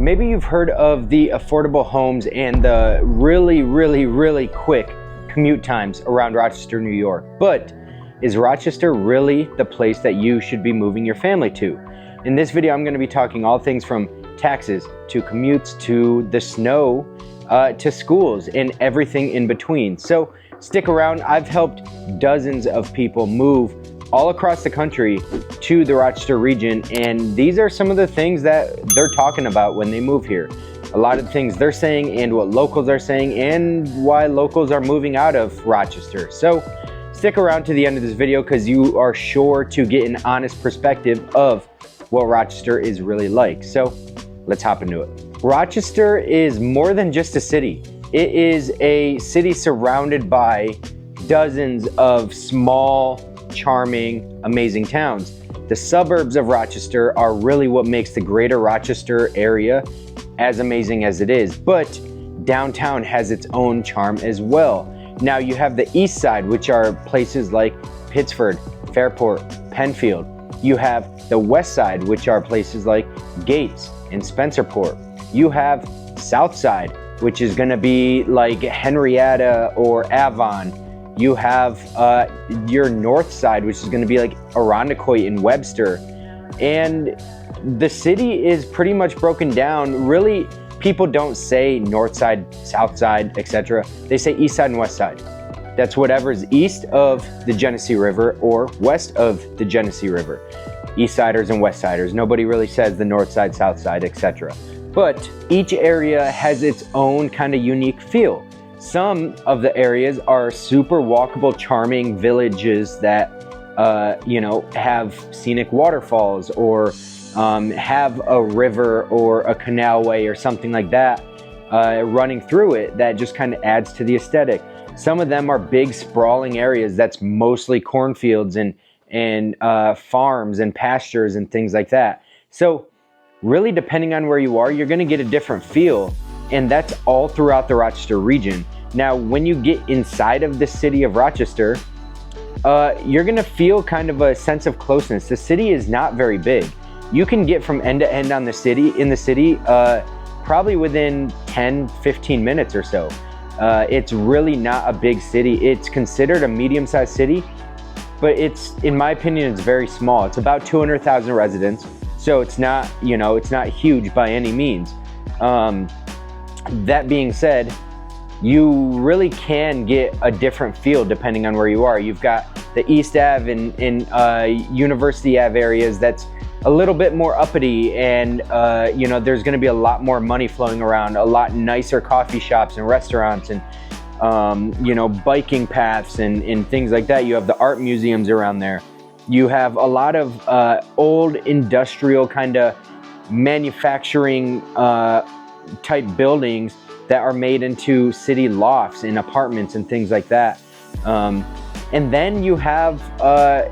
Maybe you've heard of the affordable homes and the really quick commute times around Rochester, New York. But is Rochester really the place that you should be moving your family to? In this video, I'm going to be talking all things from taxes to commutes to the snow to schools and everything in between. So stick around. I've helped dozens of people move all across the country to the Rochester region, and these are some of the things that they're talking about when they move here. A lot of things they're saying and what locals are saying and why locals are moving out of Rochester. So stick around to the end of this video because you are sure to get an honest perspective of what Rochester is really like. So let's hop into it. Rochester is more than just a city. It is a city surrounded by dozens of small, charming, amazing towns. The suburbs of Rochester are really what makes the greater Rochester area as amazing as it is, but downtown has its own charm as well. Now you have the east side, which are places like Pittsford, Fairport, Penfield. You have the west side, which are places like Gates and Spencerport. You have south side, which is gonna be like Henrietta or Avon. You have your north side, which is going to be like Irondequoit and Webster. And the city is pretty much broken down. Really, people don't say north side, south side, etc. They say east side and west side. That's whatever's east of the Genesee River or west of the Genesee River. East siders and west siders. Nobody really says the north side, south side, etc. But each area has its own kind of unique feel. Some of the areas are super walkable, charming villages that, have scenic waterfalls or have a river or a canalway or something like that running through it that just kind of adds to the aesthetic. Some of them are big, sprawling areas that's mostly cornfields and farms and pastures and things like that. So really, depending on where you are, you're going to get a different feel. And that's all throughout the Rochester region. Now, when you get inside of the city of Rochester, you're gonna feel kind of a sense of closeness. The city is not very big. You can get from end to end in the city, probably within 10, 15 minutes or so. It's really not a big city. It's considered a medium-sized city, but in my opinion, it's very small. It's about 200,000 residents. So it's not, it's not huge by any means. That being said, you really can get a different feel depending on where you are. You've got the East Ave and University Ave areas that's a little bit more uppity, and there's going to be a lot more money flowing around, a lot nicer coffee shops and restaurants and biking paths and things like that. You have the art museums around there. You have a lot of old industrial kind of manufacturing type buildings that are made into city lofts and apartments and things like that. And then you have, the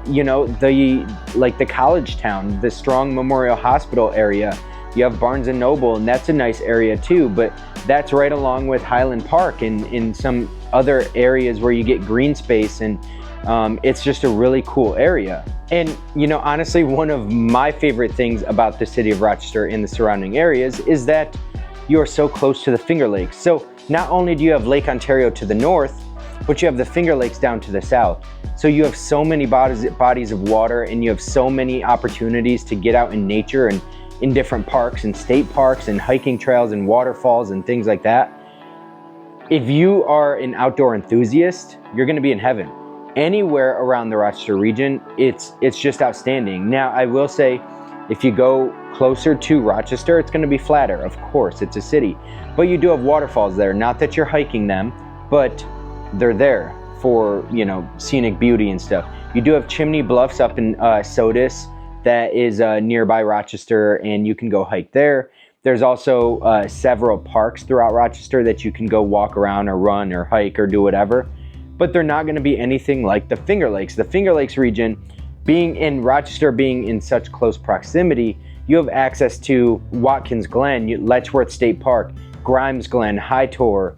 college town, the Strong Memorial Hospital area. You have Barnes and Noble, and that's a nice area too, but that's right along with Highland Park and in some other areas where you get green space, and it's just a really cool area. And honestly, one of my favorite things about the city of Rochester and the surrounding areas is that you are so close to the Finger Lakes. So not only do you have Lake Ontario to the north, but you have the Finger Lakes down to the south. So you have so many bodies of water, and you have so many opportunities to get out in nature and in different parks and state parks and hiking trails and waterfalls and things like that. If you are an outdoor enthusiast, you're gonna be in heaven. Anywhere around the Rochester region, it's just outstanding. Now, I will say, if you go closer to Rochester, it's going to be flatter. Of course, it's a city. But you do have waterfalls there. Not that you're hiking them, but they're there for, scenic beauty and stuff. You do have Chimney Bluffs up in Sodus that is nearby Rochester, and you can go hike there. There's also several parks throughout Rochester that you can go walk around or run or hike or do whatever. But they're not going to be anything like the Finger Lakes. The Finger Lakes region, being in Rochester, being in such close proximity, you have access to Watkins Glen, Letchworth State Park, Grimes Glen, Hightor,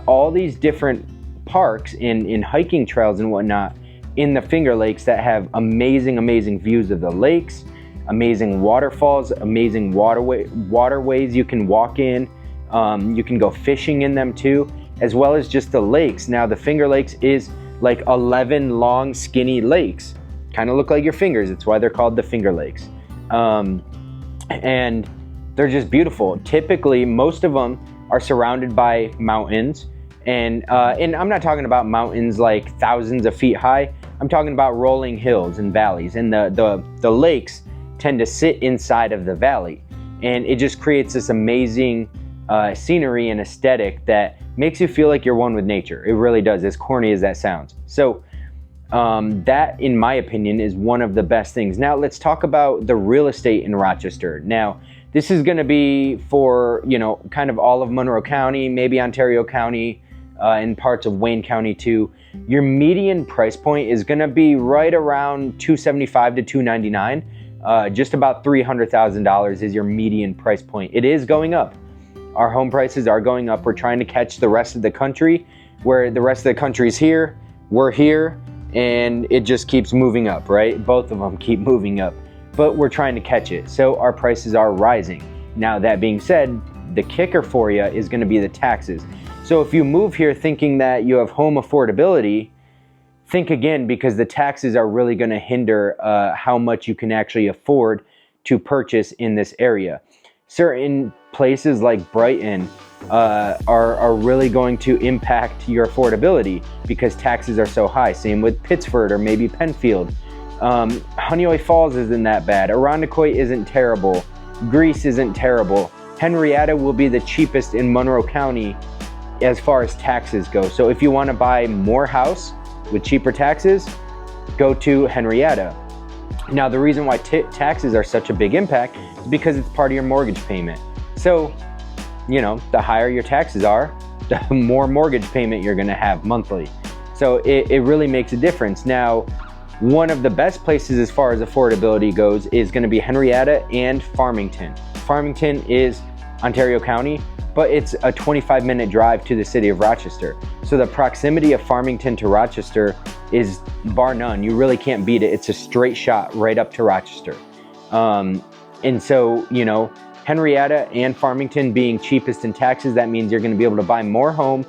all these different parks in hiking trails and whatnot in the Finger Lakes that have amazing views of the lakes. amazing waterfalls, amazing waterways you can walk in. You can go fishing in them too, as well as just the lakes. Now the Finger Lakes is like 11 long skinny lakes, kind of look like your fingers. It's why they're called the Finger Lakes. And they're just beautiful. Typically, most of them are surrounded by mountains. And I'm not talking about mountains like thousands of feet high. I'm talking about rolling hills and valleys. And the lakes tend to sit inside of the valley. And it just creates this amazing scenery and aesthetic that makes you feel like you're one with nature. It really does, as corny as that sounds. So that, in my opinion, is one of the best things. Now let's talk about the real estate in Rochester. Now, this is gonna be for, kind of all of Monroe County, maybe Ontario County, and parts of Wayne County too. Your median price point is gonna be right around $275 to $299. Just about $300,000 is your median price point. It is going up. Our home prices are going up. We're trying to catch the rest of the country, where the rest of the country's here, we're here, and it just keeps moving up, right? Both of them keep moving up, but we're trying to catch it. So our prices are rising. Now, that being said, the kicker for you is gonna be the taxes. So if you move here thinking that you have home affordability, think again, because the taxes are really gonna hinder how much you can actually afford to purchase in this area. Certain places like Brighton are really going to impact your affordability because taxes are so high. Same with Pittsford or maybe Penfield. Honeoye Falls isn't that bad. Irondequoit isn't terrible. Greece isn't terrible. Henrietta will be the cheapest in Monroe County as far as taxes go. So if you want to buy more house with cheaper taxes, go to Henrietta. Now, the reason why taxes are such a big impact is because it's part of your mortgage payment. So, the higher your taxes are, the more mortgage payment you're gonna have monthly. So it really makes a difference. Now, one of the best places as far as affordability goes is gonna be Henrietta and Farmington. Farmington is Ontario County, but it's a 25-minute drive to the city of Rochester. So the proximity of Farmington to Rochester is bar none. You really can't beat it. It's a straight shot right up to Rochester. And so, Henrietta and Farmington being cheapest in taxes, that means you're going to be able to buy more home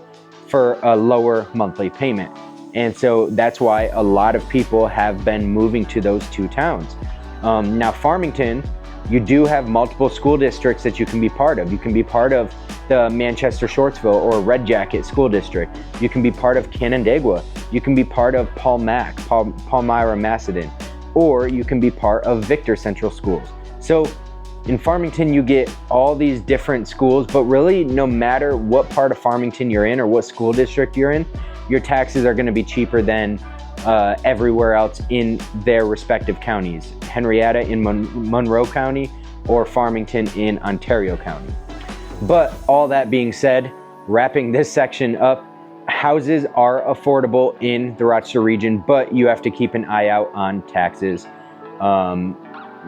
for a lower monthly payment. And so that's why a lot of people have been moving to those two towns. Now, Farmington, you do have multiple school districts that you can be part of. You can be part of the Manchester Shortsville or Red Jacket School District. You can be part of Canandaigua. You can be part of Palmyra Macedon, or you can be part of Victor Central Schools. So in Farmington, you get all these different schools, but really no matter what part of Farmington you're in or what school district you're in, your taxes are gonna be cheaper than everywhere else in their respective counties. Henrietta in Monroe County or Farmington in Ontario County. But all that being said, wrapping this section up, houses are affordable in the Rochester region, but you have to keep an eye out on taxes.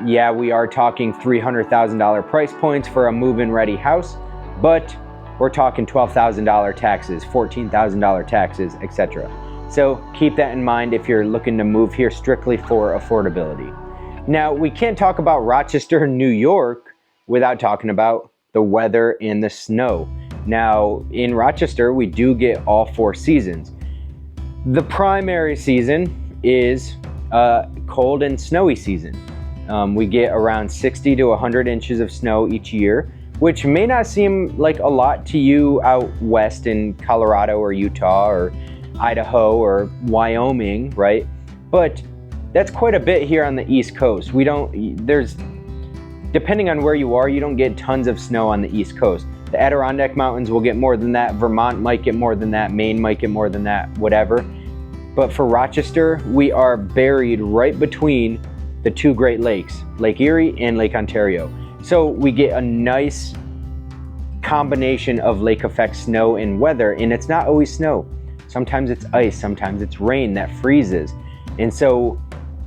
Yeah, we are talking $300,000 price points for a move-in ready house, but we're talking $12,000 taxes, $14,000 taxes, etc. So keep that in mind if you're looking to move here strictly for affordability. Now, we can't talk about Rochester, New York without talking about the weather and the snow. Now, in Rochester, we do get all 4 seasons. The primary season is cold and snowy season. We get around 60 to 100 inches of snow each year, which may not seem like a lot to you out west in Colorado or Utah or Idaho or Wyoming, right? But that's quite a bit here on the East Coast. Depending on where you are, you don't get tons of snow on the East Coast. The Adirondack Mountains will get more than that. Vermont might get more than that. Maine might get more than that, whatever. But for Rochester, we are buried right between the 2 Great Lakes, Lake Erie and Lake Ontario. So we get a nice combination of lake effect snow and weather, and it's not always snow. Sometimes it's ice, sometimes it's rain that freezes. And so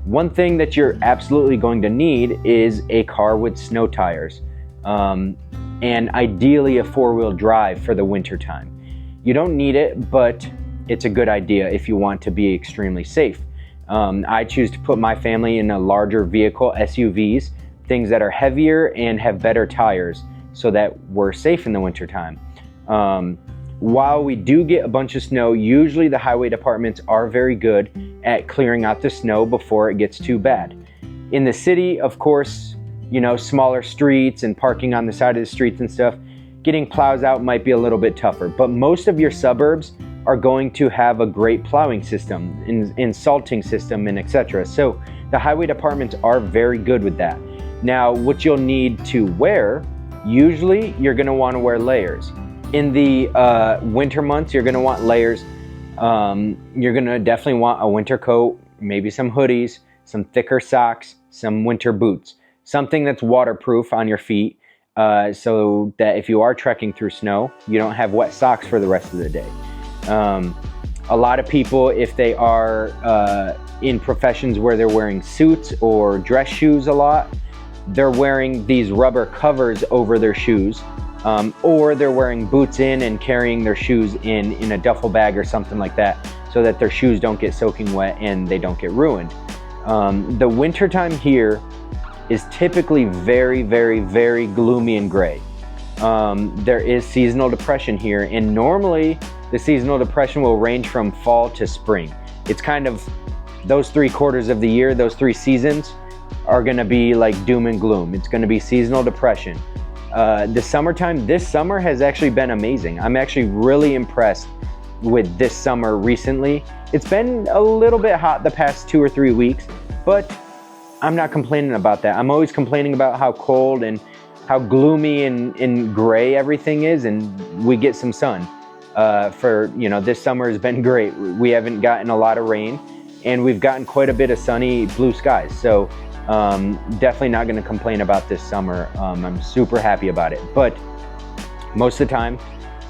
one thing that you're absolutely going to need is a car with snow tires, and ideally a 4-wheel drive for the winter time. You don't need it, but it's a good idea if you want to be extremely safe. I choose to put my family in a larger vehicle, SUVs, things that are heavier and have better tires so that we're safe in the wintertime. While we do get a bunch of snow, usually the highway departments are very good at clearing out the snow before it gets too bad. In the city, of course, you know, smaller streets and parking on the side of the streets and stuff, getting plows out might be a little bit tougher, but most of your suburbs are going to have a great plowing system and salting system and etc. So the highway departments are very good with that. Now, what you'll need to wear, usually you're gonna wanna wear layers. In the winter months, you're gonna want layers. You're gonna definitely want a winter coat, maybe some hoodies, some thicker socks, some winter boots, something that's waterproof on your feet, so that if you are trekking through snow, you don't have wet socks for the rest of the day. A lot of people, if they are in professions where they're wearing suits or dress shoes a lot, they're wearing these rubber covers over their shoes, or they're wearing boots in and carrying their shoes in a duffel bag or something like that, so that their shoes don't get soaking wet and they don't get ruined. The wintertime here is typically very, very, very gloomy and gray. There is seasonal depression here, and normally the seasonal depression will range from fall to spring. It's kind of those 3 quarters of the year, those 3 seasons are gonna be like doom and gloom. It's gonna be seasonal depression. The summertime, this summer has actually been amazing. I'm actually really impressed with this summer recently. It's been a little bit hot the past 2 or 3 weeks, but I'm not complaining about that. I'm always complaining about how cold and how gloomy and gray everything is, and we get some sun. This summer has been great. We haven't gotten a lot of rain, and we've gotten quite a bit of sunny blue skies. So definitely not gonna complain about this summer. I'm super happy about it. But most of the time,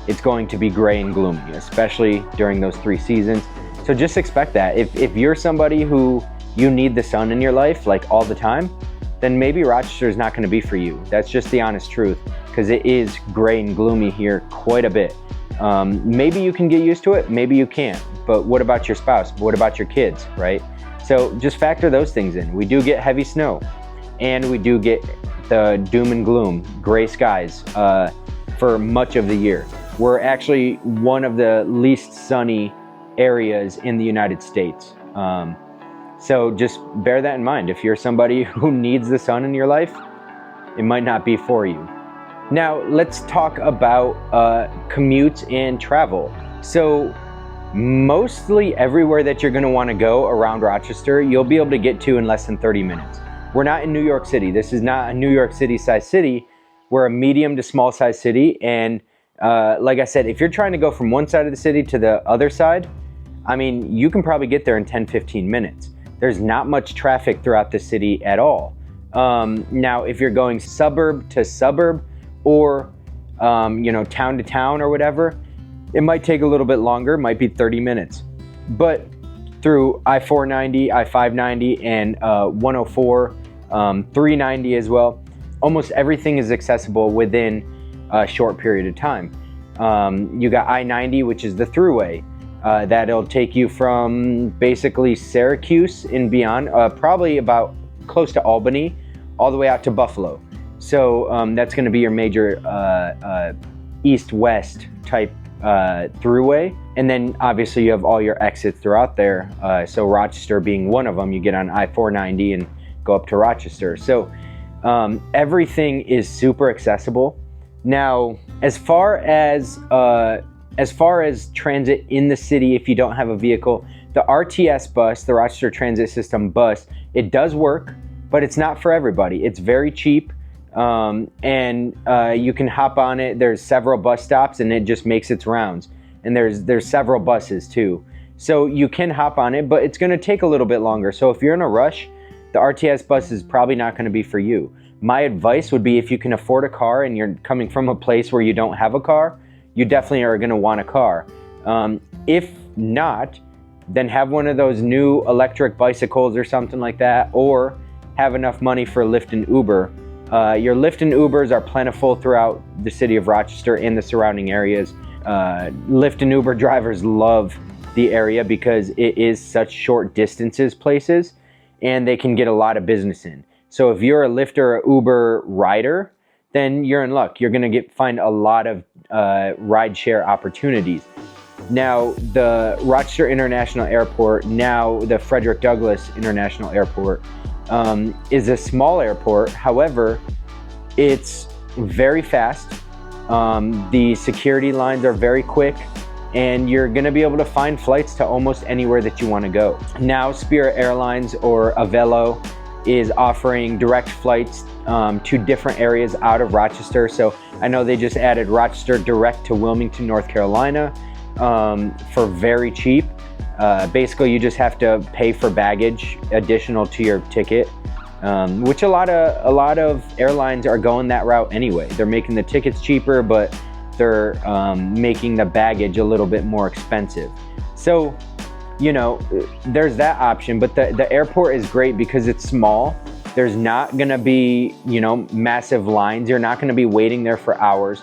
it's going to be gray and gloomy, especially during those 3 seasons. So just expect that. If you're somebody who you need the sun in your life like all the time, then maybe Rochester is not gonna be for you. That's just the honest truth, because it is gray and gloomy here quite a bit. Maybe you can get used to it, maybe you can't. But what about your spouse? What about your kids, right? So just factor those things in. We do get heavy snow, and we do get the doom and gloom, gray skies for much of the year. We're actually one of the least sunny areas in the United States. So just bear that in mind. If you're somebody who needs the sun in your life, it might not be for you. Now let's talk about commutes and travel. So mostly everywhere that you're gonna wanna go around Rochester, you'll be able to get to in less than 30 minutes. We're not in New York City. This is not a New York City size city. We're a medium to small size city. And like I said, if you're trying to go from one side of the city to the other side, I mean, you can probably get there in 10, 15 minutes. There's not much traffic throughout the city at all. Now, if you're going suburb to suburb or, town to town or whatever, it might take a little bit longer, might be 30 minutes. But through I-490, I-590, and 104, 390 as well, almost everything is accessible within a short period of time. You got I-90, which is the throughway. That'll take you from basically Syracuse and beyond, probably about close to Albany, all the way out to Buffalo. So that's going to be your major east-west type throughway. And then obviously you have all your exits throughout there. So Rochester being one of them, you get on I-490 and go up to Rochester. So everything is super accessible. Now, as far as transit in the city, if you don't have a vehicle, the RTS bus, the Rochester Transit System bus, it does work, but it's not for everybody. It's very cheap, and you can hop on it. There's several bus stops, and it just makes its rounds. And there's several buses too. So you can hop on it, but it's gonna take a little bit longer. So if you're in a rush, the RTS bus is probably not gonna be for you. My advice would be, if you can afford a car and you're coming from a place where you don't have a car, you definitely are going to want a car. If not, then have one of those new electric bicycles or something like that, or have enough money for Lyft and Uber. Your Lyft and Ubers are plentiful throughout the city of Rochester and the surrounding areas. Lyft and Uber drivers love the area because it is such short distances places, and they can get a lot of business in. So if you're a Lyft or a Uber rider, then you're in luck. You're going to find a lot of rideshare opportunities. Now, the Rochester International Airport, now the Frederick Douglass International Airport, is a small airport. However, it's very fast. The security lines are very quick, and you're going to be able to find flights to almost anywhere that you want to go. Now, Spirit Airlines or Avelo is offering direct flights to different areas out of Rochester. So I know they just added Rochester direct to Wilmington, North Carolina, for very cheap. Basically, you just have to pay for baggage additional to your ticket, which a lot of airlines are going that route anyway. They're making the tickets cheaper, but they're making the baggage a little bit more expensive. So, you know, there's that option, but the airport is great because it's small. There's not gonna be, you know, massive lines. You're not gonna be waiting there for hours.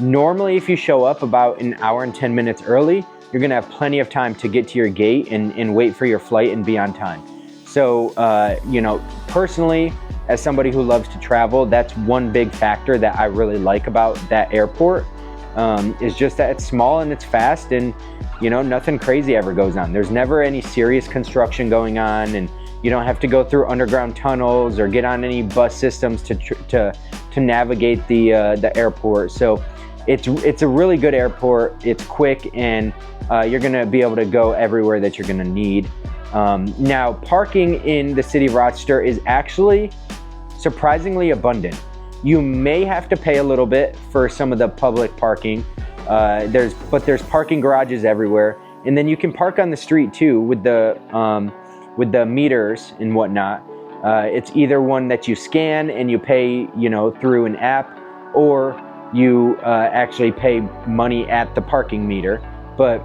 Normally, if you show up about an hour and 10 minutes early, you're gonna have plenty of time to get to your gate and wait for your flight and be on time. So, you know, personally, as somebody who loves to travel, that's one big factor that I really like about that airport, is just that it's small and it's fast, and, you know, nothing crazy ever goes on. There's never any serious construction going on, and you don't have to go through underground tunnels or get on any bus systems to navigate the airport. So it's a really good airport. It's quick, and you're gonna be able to go everywhere that you're gonna need. Now, parking in the city of Rochester is actually surprisingly abundant. You may have to pay a little bit for some of the public parking. There's parking garages everywhere, and then you can park on the street too with the meters and whatnot. It's either one that you scan and you pay, you know, through an app, or you actually pay money at the parking meter. But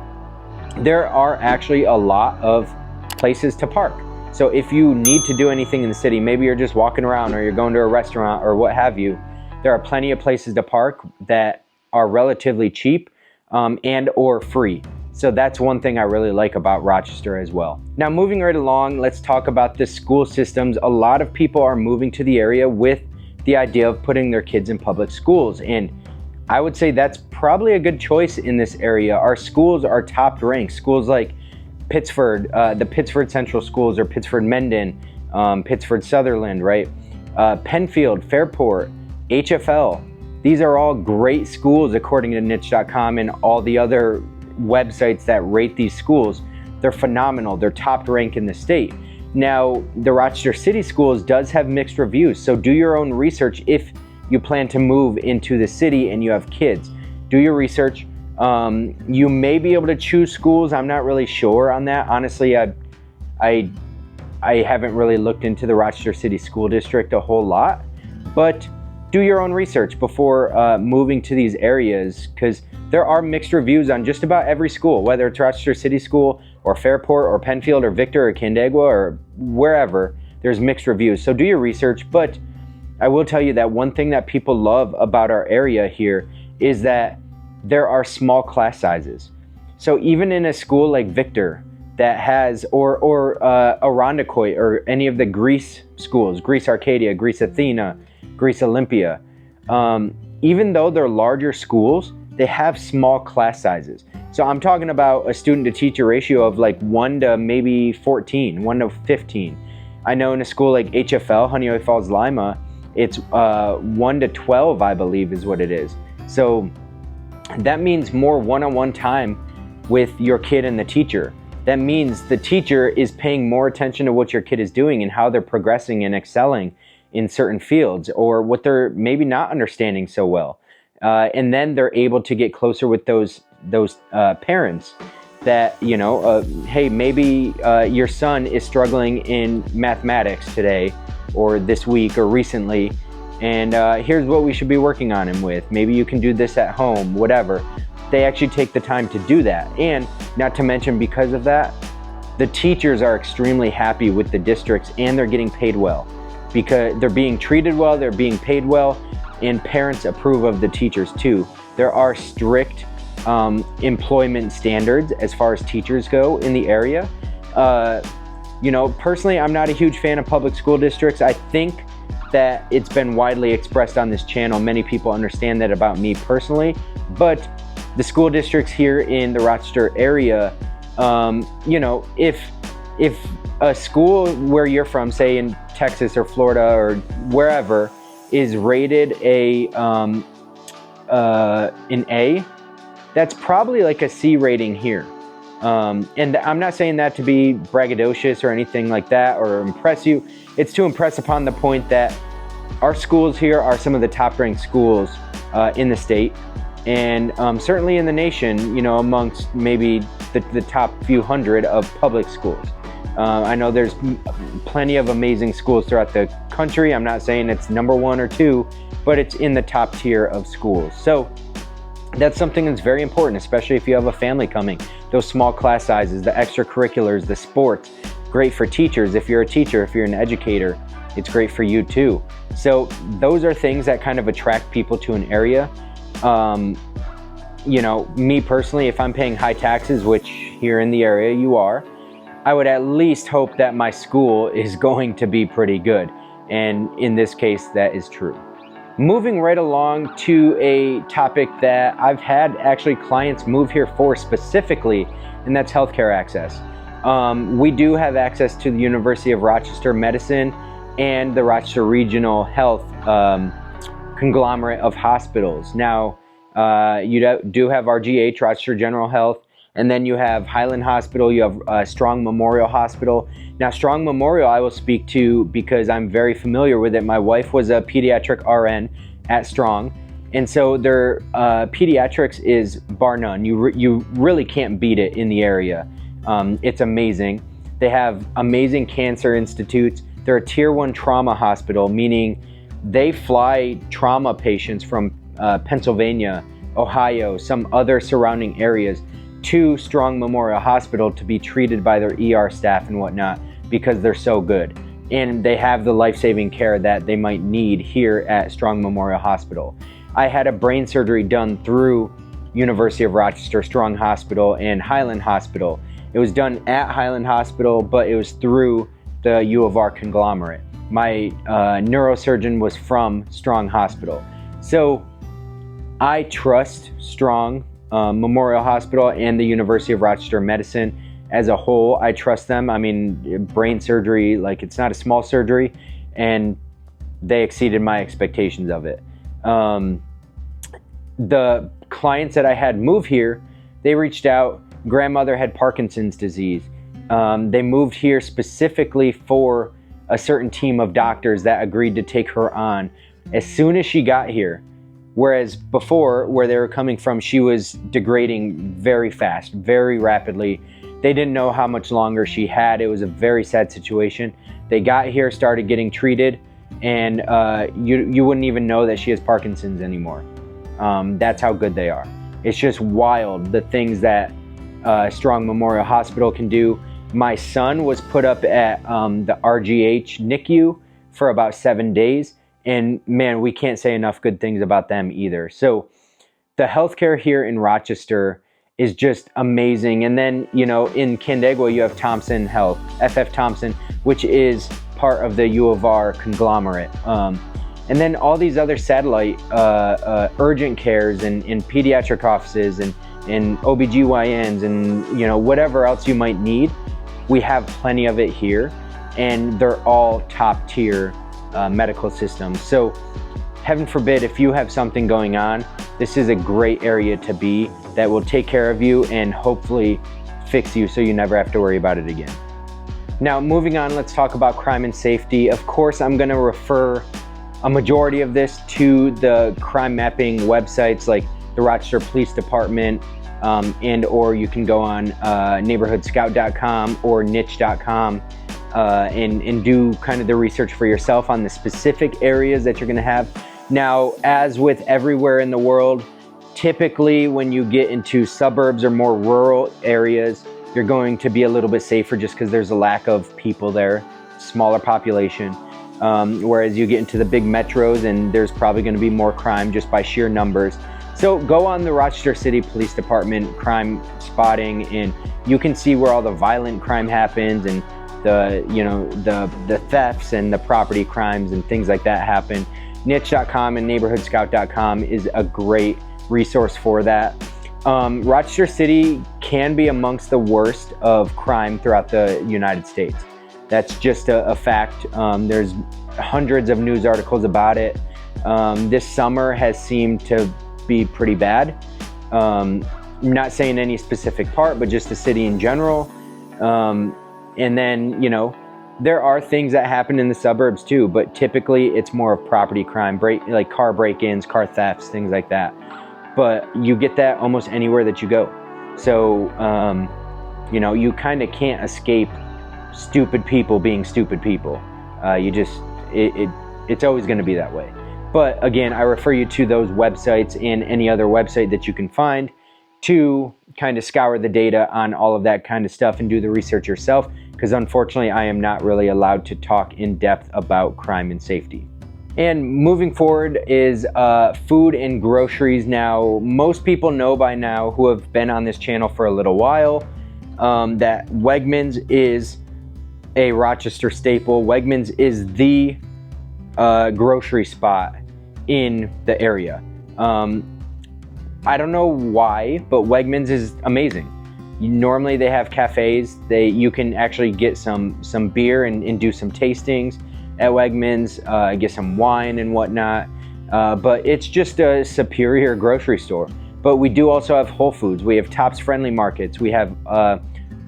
there are actually a lot of places to park. So if you need to do anything in the city, maybe you're just walking around or you're going to a restaurant or what have you, there are plenty of places to park that are relatively cheap and or free. So that's one thing I really like about Rochester as well. Now, moving right along, let's talk about the school systems. A lot of people are moving to the area with the idea of putting their kids in public schools, and I would say that's probably a good choice in this area. Our schools are top ranked. Schools like Pittsford, the Pittsford Central Schools, or Pittsford Mendon, Pittsford Sutherland, right? Penfield, Fairport, HFL. These are all great schools according to niche.com and all the other websites that rate these schools. They're phenomenal. They're top ranked in the state. Now, the Rochester City Schools does have mixed reviews, so do your own research if you plan to move into the city and you have kids. Do your research. You may be able to choose schools. I'm not really sure on that. Honestly, I haven't really looked into the Rochester City School District a whole lot, but do your own research before moving to these areas, because there are mixed reviews on just about every school, whether it's Rochester City School or Fairport or Penfield or Victor or Canandaigua or wherever. There's mixed reviews. So do your research. But I will tell you that one thing that people love about our area here is that there are small class sizes. So even in a school like Victor that has, or Irondequoit, or any of the Greece schools, Greece Arcadia, Greece Athena, Greece Olympia, even though they're larger schools, they have small class sizes. So I'm talking about a student to teacher ratio of like 1 to maybe 14, 1 to 15. I know in a school like HFL, Honeoye Falls Lima, it's 1 to 12, I believe is what it is. So that means more one-on-one time with your kid and the teacher. That means the teacher is paying more attention to what your kid is doing and how they're progressing and excelling in certain fields, or what they're maybe not understanding so well. And then they're able to get closer with those parents that, you know, hey, maybe your son is struggling in mathematics today or this week or recently, and here's what we should be working on him with. Maybe you can do this at home, whatever. They actually take the time to do that. And not to mention, because of that, the teachers are extremely happy with the districts, and they're getting paid well because they're being treated well, they're being paid well, and parents approve of the teachers too. There are strict employment standards as far as teachers go in the area. You know, personally, I'm not a huge fan of public school districts. I think that it's been widely expressed on this channel. Many people understand that about me personally, but the school districts here in the Rochester area, you know, if a school where you're from, say in Texas or Florida or wherever, is rated an A, that's probably like a C rating here. And I'm not saying that to be braggadocious or anything like that or impress you. It's to impress upon the point that our schools here are some of the top ranked schools in the state, and certainly in the nation, you know, amongst maybe the top few hundred of public schools. I know there's plenty of amazing schools throughout the country. I'm not saying it's number 1 or 2, but it's in the top tier of schools. So that's something that's very important, especially if you have a family coming. Those small class sizes, the extracurriculars, the sports, great for teachers. If you're a teacher, if you're an educator, it's great for you too. So those are things that kind of attract people to an area. You know, me personally, if I'm paying high taxes, which here in the area you are, I would at least hope that my school is going to be pretty good. And in this case, that is true. Moving right along to a topic that I've had actually clients move here for specifically, and that's healthcare access. We do have access to the University of Rochester Medicine and the Rochester Regional Health conglomerate of hospitals. Now, you do have RGH, Rochester General Health, and then you have Highland Hospital, you have Strong Memorial Hospital. Now, Strong Memorial I will speak to because I'm very familiar with it. My wife was a pediatric RN at Strong, and so their pediatrics is bar none. You really can't beat it in the area. It's amazing. They have amazing cancer institutes. They're a tier 1 trauma hospital, meaning they fly trauma patients from Pennsylvania, Ohio, some other surrounding areas to Strong Memorial Hospital to be treated by their ER staff and whatnot because they're so good. And they have the life-saving care that they might need here at Strong Memorial Hospital. I had a brain surgery done through University of Rochester Strong Hospital and Highland Hospital. It was done at Highland Hospital, but it was through the U of R conglomerate. My neurosurgeon was from Strong Hospital. So I trust Strong Memorial Hospital and the University of Rochester Medicine as a whole. I trust them. I mean, brain surgery, like, it's not a small surgery, and they exceeded my expectations of it. The clients that I had move here, they reached out. Grandmother had Parkinson's disease. They moved here specifically for a certain team of doctors that agreed to take her on as soon as she got here. Whereas before, where they were coming from, she was degrading very fast, very rapidly. They didn't know how much longer she had. It was a very sad situation. They got here, started getting treated, and you wouldn't even know that she has Parkinson's anymore. That's how good they are. It's just wild, the things that Strong Memorial Hospital can do. My son was put up at the RGH NICU for about 7 days. And man, we can't say enough good things about them either. So the healthcare here in Rochester is just amazing. And then, you know, in Canandaigua, you have Thompson Health, FF Thompson, which is part of the U of R conglomerate. And then all these other satellite urgent cares and pediatric offices and OBGYNs and, you know, whatever else you might need. We have plenty of it here, and they're all top tier medical systems. So heaven forbid, if you have something going on, this is a great area to be that will take care of you and hopefully fix you so you never have to worry about it again. Now, moving on, let's talk about crime and safety. Of course, I'm going to refer a majority of this to the crime mapping websites like the Rochester Police Department, and or you can go on neighborhoodscout.com or niche.com and do kind of the research for yourself on the specific areas that you're going to have. Now, as with everywhere in the world, typically when you get into suburbs or more rural areas, you're going to be a little bit safer just because there's a lack of people there, smaller population. Whereas you get into the big metros and there's probably going to be more crime just by sheer numbers. So go on the Rochester City Police Department crime spotting and you can see where all the violent crime happens and the thefts and the property crimes and things like that happen. Niche.com and neighborhoodscout.com is a great resource for that. Rochester City can be amongst the worst of crime throughout the United States. That's just a fact. There's hundreds of news articles about it. This summer has seemed to be pretty bad. I'm not saying any specific part, but just the city in general. And then, there are things that happen in the suburbs too, but typically it's more of property crime, like car break-ins, car thefts, things like that. But you get that almost anywhere that you go. So, you kind of can't escape stupid people being stupid people. It's always going to be that way. But again, I refer you to those websites and any other website that you can find to kind of scour the data on all of that kind of stuff and do the research yourself, because unfortunately I am not really allowed to talk in depth about crime and safety. And moving forward is food and groceries. Now, most people know by now who have been on this channel for a little while that Wegmans is a Rochester staple. Wegmans is the grocery spot in the area. I don't know why, but Wegmans is amazing. Normally they have cafes. You can actually get some beer and do some tastings at Wegmans, get some wine and whatnot. But it's just a superior grocery store. But we do also have Whole Foods. We have Tops Friendly Markets. We have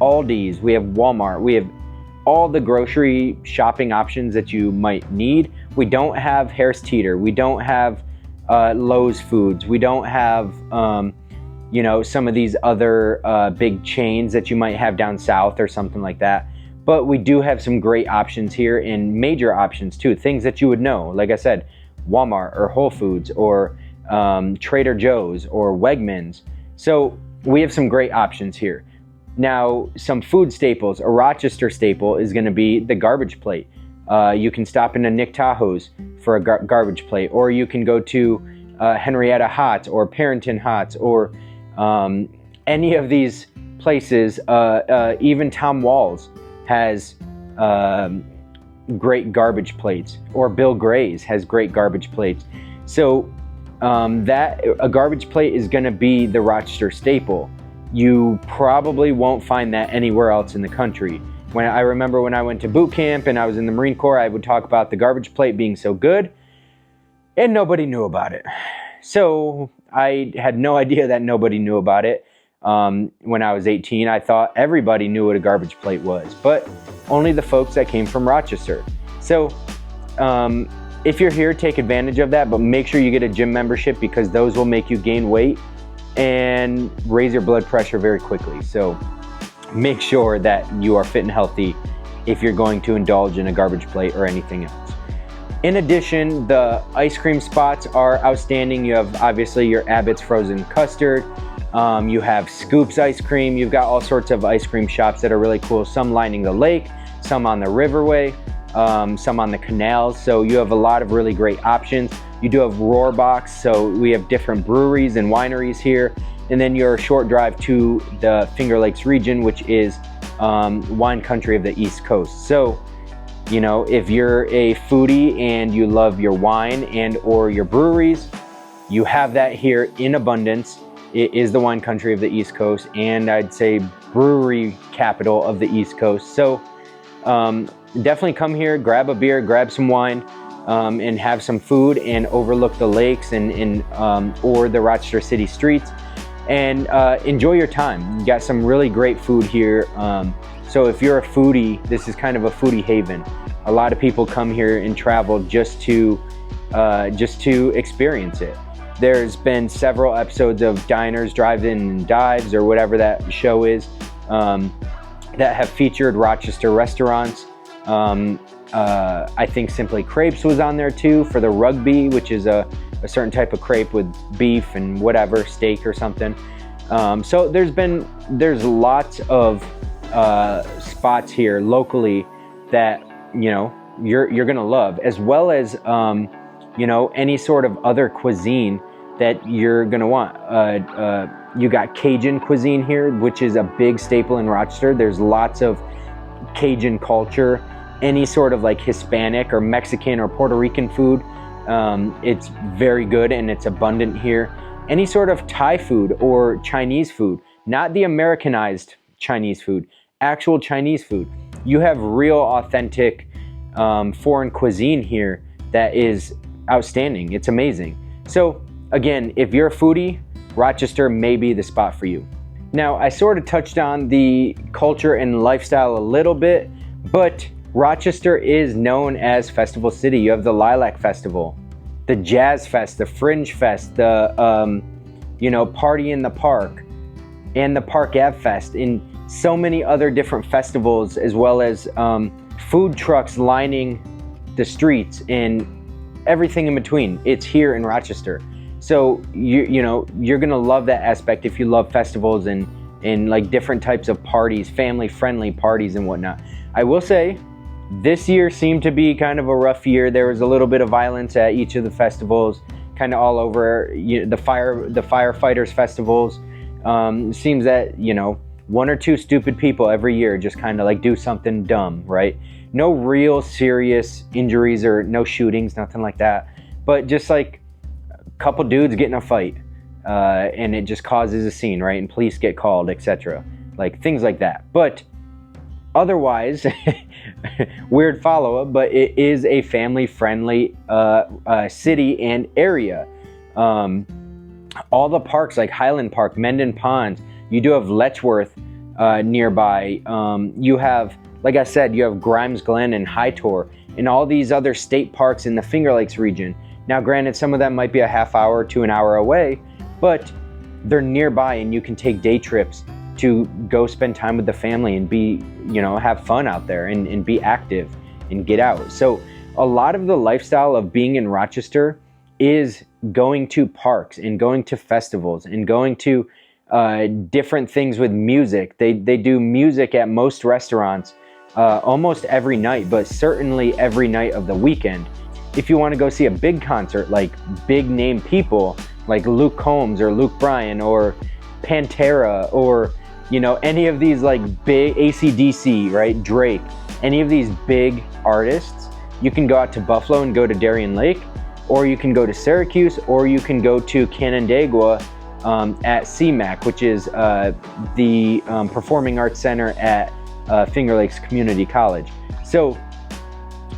Aldi's. We have Walmart. We have all the grocery shopping options that you might need. We don't have Harris Teeter. We don't have Lowe's Foods. We don't have some of these other big chains that you might have down south or something like that. But we do have some great options here, and major options too, things that you would know. Like I said, Walmart or Whole Foods or Trader Joe's or Wegmans. So we have some great options here. Now, some food staples. A Rochester staple is going to be the garbage plate. You can stop into Nick Tahoe's for a garbage plate, or you can go to Henrietta Hots or Parrington Hots or any of these places. Even Tom Walls has great garbage plates, or Bill Gray's has great garbage plates. So that a garbage plate is going to be the Rochester staple. You probably won't find that anywhere else in the country. I remember when I went to boot camp and I was in the Marine Corps, I would talk about the garbage plate being so good, and nobody knew about it. So I had no idea that nobody knew about it. When I was 18, I thought everybody knew what a garbage plate was, but only the folks that came from Rochester. So if you're here, take advantage of that, but make sure you get a gym membership, because those will make you gain weight and raise your blood pressure very quickly. So make sure that you are fit and healthy if you're going to indulge in a garbage plate or anything else. In addition, the ice cream spots are outstanding. You have obviously your Abbott's frozen custard. You have Scoops ice cream. You've got all sorts of ice cream shops that are really cool. Some lining the lake, some on the riverway, some on the canals. So you have a lot of really great options. You do have Rohrbox, so we have different breweries and wineries here. And then you're a short drive to the Finger Lakes region, which is wine country of the East Coast. So, if you're a foodie and you love your wine and or your breweries, you have that here in abundance. It is the wine country of the East Coast, and I'd say brewery capital of the East Coast. So definitely come here, grab a beer, grab some wine, and have some food and overlook the lakes and or the Rochester City streets. And enjoy your time. You got some really great food here. So if you're a foodie, this is kind of a foodie haven. A lot of people come here and travel just to experience it. There's been several episodes of Diners, Drive-In, and Dives, or whatever that show is, that have featured Rochester restaurants. I think Simply Crepes was on there too for the rugby, which is a certain type of crepe with beef and whatever, steak or something. So there's lots of spots here locally that you're gonna love, as well as any sort of other cuisine that you're gonna want. You got Cajun cuisine here, which is a big staple in Rochester. There's lots of Cajun culture, any sort of like Hispanic or Mexican or Puerto Rican food. It's very good and it's abundant here. Any sort of Thai food or Chinese food, not the Americanized Chinese food, actual Chinese food. You have real authentic foreign cuisine here that is outstanding. It's amazing. So again, if you're a foodie, Rochester may be the spot for you. Now, I sort of touched on the culture and lifestyle a little bit, but Rochester is known as Festival City. You have the Lilac Festival, the Jazz Fest, the Fringe Fest, the Party in the Park, and the Park Ave Fest, and so many other different festivals, as well as food trucks lining the streets and everything in between. It's here in Rochester. So you're gonna love that aspect if you love festivals and like different types of parties, family-friendly parties and whatnot. I will say, this year seemed to be kind of a rough year. There was a little bit of violence at each of the festivals, kind of all over. The firefighters festivals. Seems that one or two stupid people every year just kind of like do something dumb, right? No real serious injuries or no shootings, nothing like that. But just like couple dudes get in a fight and it just causes a scene, right? And police get called, etc. Like things like that. But otherwise, weird follow-up, but it is a family-friendly city and area. All the parks like Highland Park, Mendon Ponds, you do have Letchworth nearby. You have, like I said, you have Grimes Glen and Hightor and all these other state parks in the Finger Lakes region. Now, granted, some of them might be a half hour to an hour away, but they're nearby and you can take day trips to go spend time with the family and be, have fun out there and be active and get out. So a lot of the lifestyle of being in Rochester is going to parks and going to festivals and going to different things with music. They do music at most restaurants almost every night, but certainly every night of the weekend. If you want to go see a big concert, like big name people like Luke Combs or Luke Bryan or Pantera or any of these like big AC/DC, right? Drake, any of these big artists, you can go out to Buffalo and go to Darien Lake, or you can go to Syracuse, or you can go to Canandaigua at CMAC, which is the Performing Arts Center at Finger Lakes Community College. So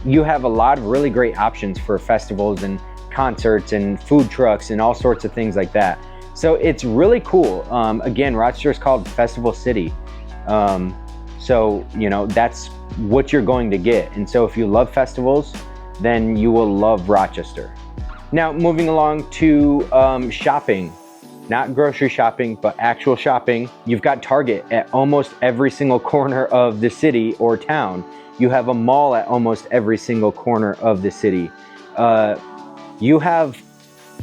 you have a lot of really great options for festivals and concerts and food trucks and all sorts of things like that. So it's really cool. Again, Rochester is called Festival City. So that's what you're going to get. And so if you love festivals, then you will love Rochester. Now, moving along to shopping. Not grocery shopping, but actual shopping. You've got Target at almost every single corner of the city or town. You have a mall at almost every single corner of the city. You have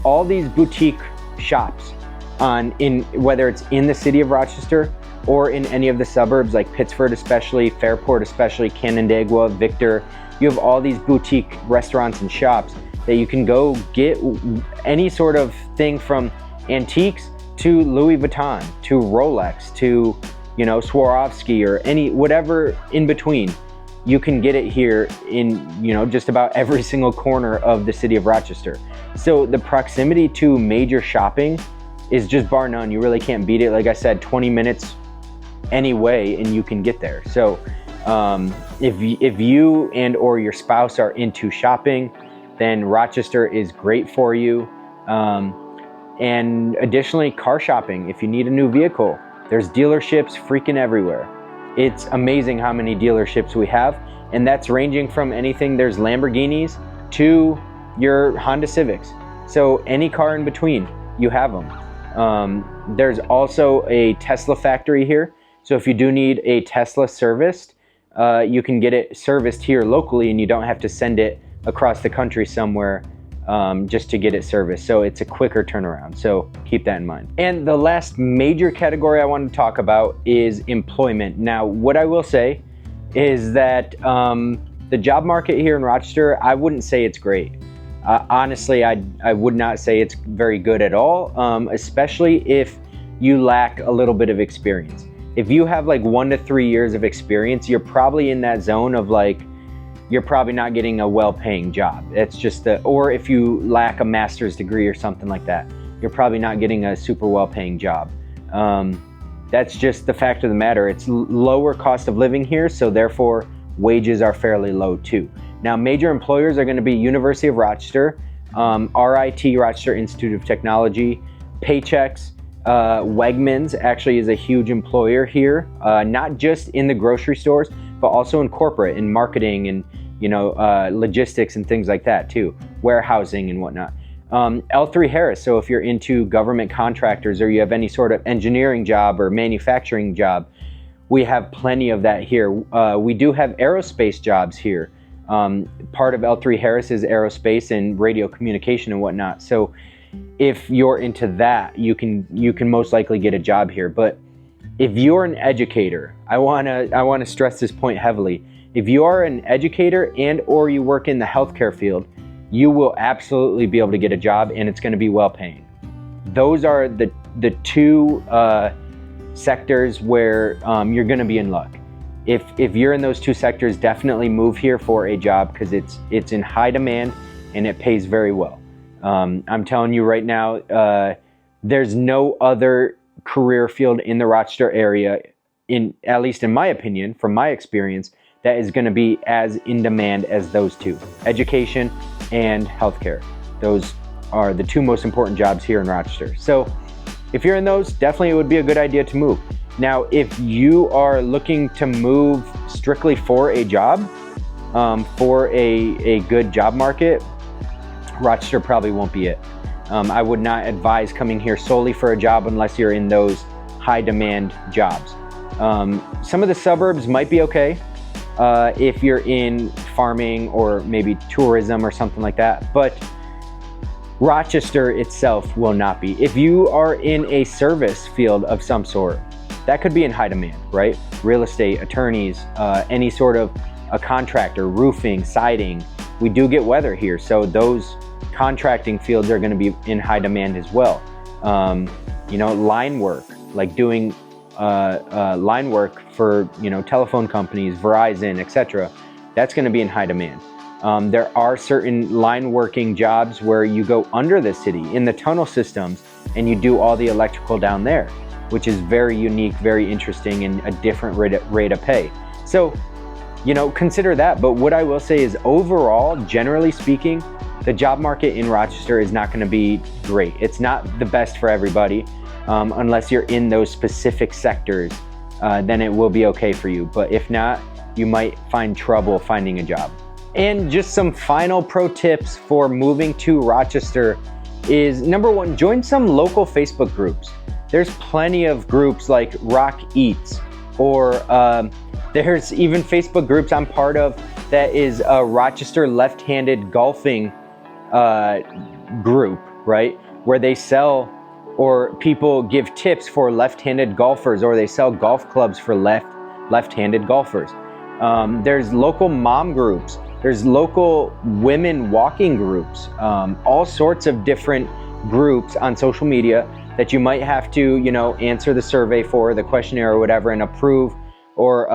all these boutique shops whether it's in the city of Rochester or in any of the suburbs like Pittsford especially, Fairport especially, Canandaigua, Victor. You have all these boutique restaurants and shops that you can go get any sort of thing from antiques to Louis Vuitton to Rolex to Swarovski or whatever in between. You can get it here in just about every single corner of the city of Rochester. So the proximity to major shopping is just bar none. You really can't beat it. Like I said, 20 minutes anyway and you can get there. So if you and or your spouse are into shopping, then Rochester is great for you. And additionally, car shopping. If you need a new vehicle, there's dealerships freaking everywhere. It's amazing how many dealerships we have, and that's ranging from anything. There's Lamborghinis to your Honda Civics. So any car in between, you have them. There's also a Tesla factory here. So if you do need a Tesla serviced, you can get it serviced here locally and you don't have to send it across the country somewhere just to get it serviced. So it's a quicker turnaround. So keep that in mind. And the last major category I want to talk about is employment. Now, what I will say is that the job market here in Rochester, I wouldn't say it's great. Honestly, I would not say it's very good at all, especially if you lack a little bit of experience. If you have like 1 to 3 years of experience, you're probably in that zone of like, you're probably not getting a well-paying job. It's just or if you lack a master's degree or something like that, you're probably not getting a super well-paying job. That's just the fact of the matter. It's lower cost of living here, so therefore wages are fairly low too. Now, major employers are going to be University of Rochester, RIT, Rochester Institute of Technology, Paychex, Wegmans actually is a huge employer here, not just in the grocery stores, but also in corporate, in marketing and logistics and things like that too, warehousing and whatnot. L3 Harris, so if you're into government contractors or you have any sort of engineering job or manufacturing job, we have plenty of that here. We do have aerospace jobs here. Part of L3 Harris is aerospace and radio communication and whatnot. So if you're into that, you can most likely get a job here. But if you're an educator, I wanna stress this point heavily. If you are an educator and or you work in the healthcare field, you will absolutely be able to get a job, and it's going to be well paying. Those are the two sectors where you're going to be in luck. If you're in those two sectors, definitely move here for a job because it's in high demand and it pays very well. I'm telling you right now, there's no other career field in the Rochester area, at least in my opinion, from my experience, that is going to be as in demand as those two: education and healthcare. Those are the two most important jobs here in Rochester. So if you're in those, definitely it would be a good idea to move. Now, if you are looking to move strictly for a job, for a good job market, Rochester probably won't be it. I would not advise coming here solely for a job unless you're in those high demand jobs. Some of the suburbs might be okay if you're in farming or maybe tourism or something like that, but Rochester itself will not be. If you are in a service field of some sort, that could be in high demand, right? Real estate, attorneys, any sort of a contractor, roofing, siding. We do get weather here, so those contracting fields are going to be in high demand as well. Line work, like doing line work for telephone companies, Verizon, etc. That's going to be in high demand. There are certain line working jobs where you go under the city in the tunnel systems and you do all the electrical down there, which is very unique, very interesting, and a different rate of pay. So, consider that. But what I will say is overall, generally speaking, the job market in Rochester is not going to be great. It's not the best for everybody. Unless you're in those specific sectors, then it will be okay for you. But if not, you might find trouble finding a job. And just some final pro tips for moving to Rochester is, number one, join some local Facebook groups. There's plenty of groups like Rock Eats, or there's even Facebook groups I'm part of that is a Rochester left-handed golfing group, right? Where they sell, or people give tips for left-handed golfers, or they sell golf clubs for left-handed golfers. There's local mom groups. There's local women walking groups. All sorts of different groups on social media that you might have to, answer the survey for, the questionnaire or whatever, and approve or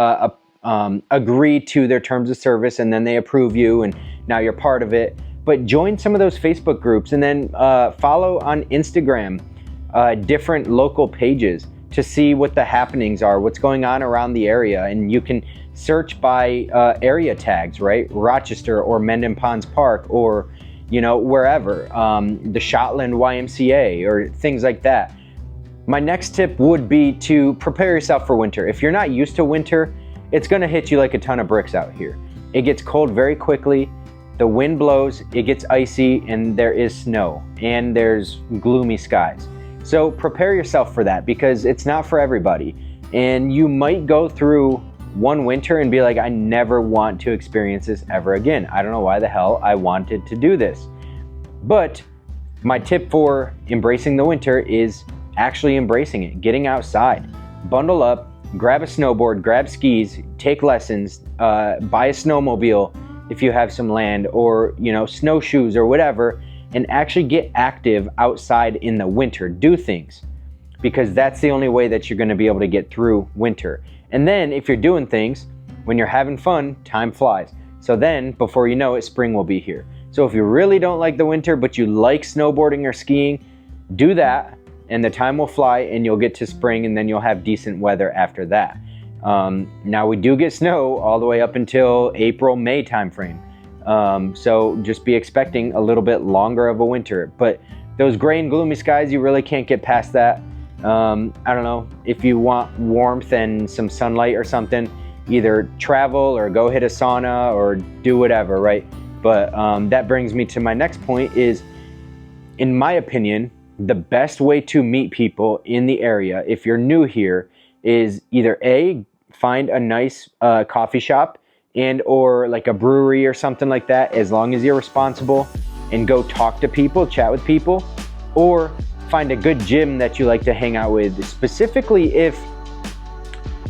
agree to their terms of service, and then they approve you, and now you're part of it. But join some of those Facebook groups, and then follow on Instagram different local pages to see what the happenings are, what's going on around the area. And you can search by area tags, right? Rochester or Mendon Ponds Park, or wherever, the Shotland YMCA or things like that. My next tip would be to prepare yourself for winter. If you're not used to winter, it's going to hit you like a ton of bricks out here. It gets cold very quickly. The wind blows, it gets icy, and there is snow, and there's gloomy skies. So prepare yourself for that, because it's not for everybody. And you might go through one winter and be like, I never want to experience this ever again. I don't know why the hell I wanted to do this. But my tip for embracing the winter is actually embracing it, getting outside, bundle up, grab a snowboard, grab skis, take lessons, buy a snowmobile if you have some land, or snowshoes or whatever, and actually get active outside in the winter. Do things. because that's the only way that you're going to be able to get through winter. And then if you're doing things, when you're having fun, time flies. So then before you know it, spring will be here. So if you really don't like the winter, but you like snowboarding or skiing, do that and the time will fly and you'll get to spring, and then you'll have decent weather after that. Now we do get snow all the way up until April, May timeframe. So just be expecting a little bit longer of a winter, but those gray and gloomy skies, you really can't get past that. I don't know, if you want warmth and some sunlight or something, either travel or go hit a sauna or do whatever, right? But that brings me to my next point is, in my opinion, the best way to meet people in the area, if you're new here, is either A, find a nice coffee shop and or like a brewery or something like that, as long as you're responsible, and go talk to people, chat with people, or find a good gym that you like to hang out with, specifically if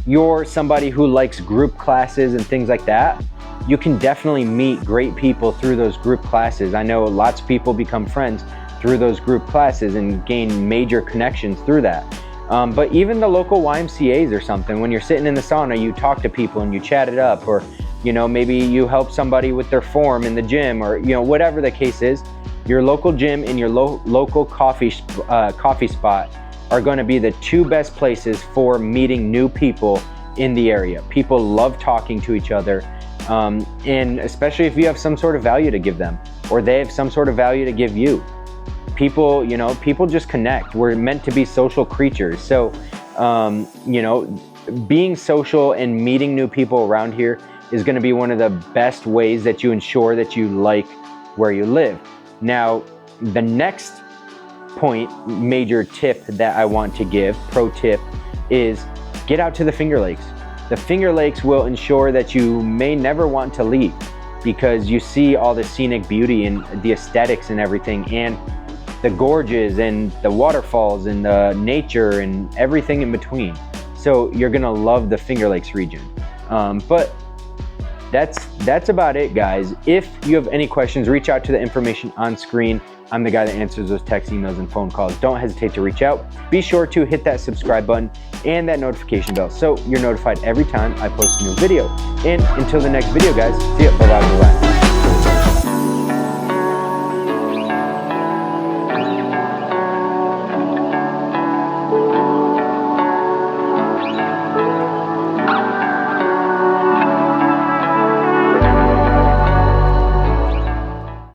you're somebody who likes group classes and things like that. You can definitely meet great people through those group classes. I know lots of people become friends through those group classes and gain major connections through that. But even the local YMCAs or something, when you're sitting in the sauna, you talk to people and you chat it up, or maybe you help somebody with their form in the gym, or whatever the case is. Your local gym and your local coffee spot are going to be the two best places for meeting new people in the area. People love talking to each other, and especially if you have some sort of value to give them, or they have some sort of value to give you. People just connect. We're meant to be social creatures. So, being social and meeting new people around here is going to be one of the best ways that you ensure that you like where you live. Now, the next point, major tip that I want to give, pro tip, is get out to the Finger Lakes. The Finger Lakes will ensure that you may never want to leave, because you see all the scenic beauty and the aesthetics and everything, and the gorges and the waterfalls and the nature and everything in between. So you're gonna love the Finger Lakes region. But that's about it, guys. If you have any questions, reach out to the information on screen. I'm the guy that answers those text, emails, and phone calls. Don't hesitate to reach out. Be sure to hit that subscribe button and that notification bell so you're notified every time I post a new video. And until the next video, guys, see ya. Bye-bye.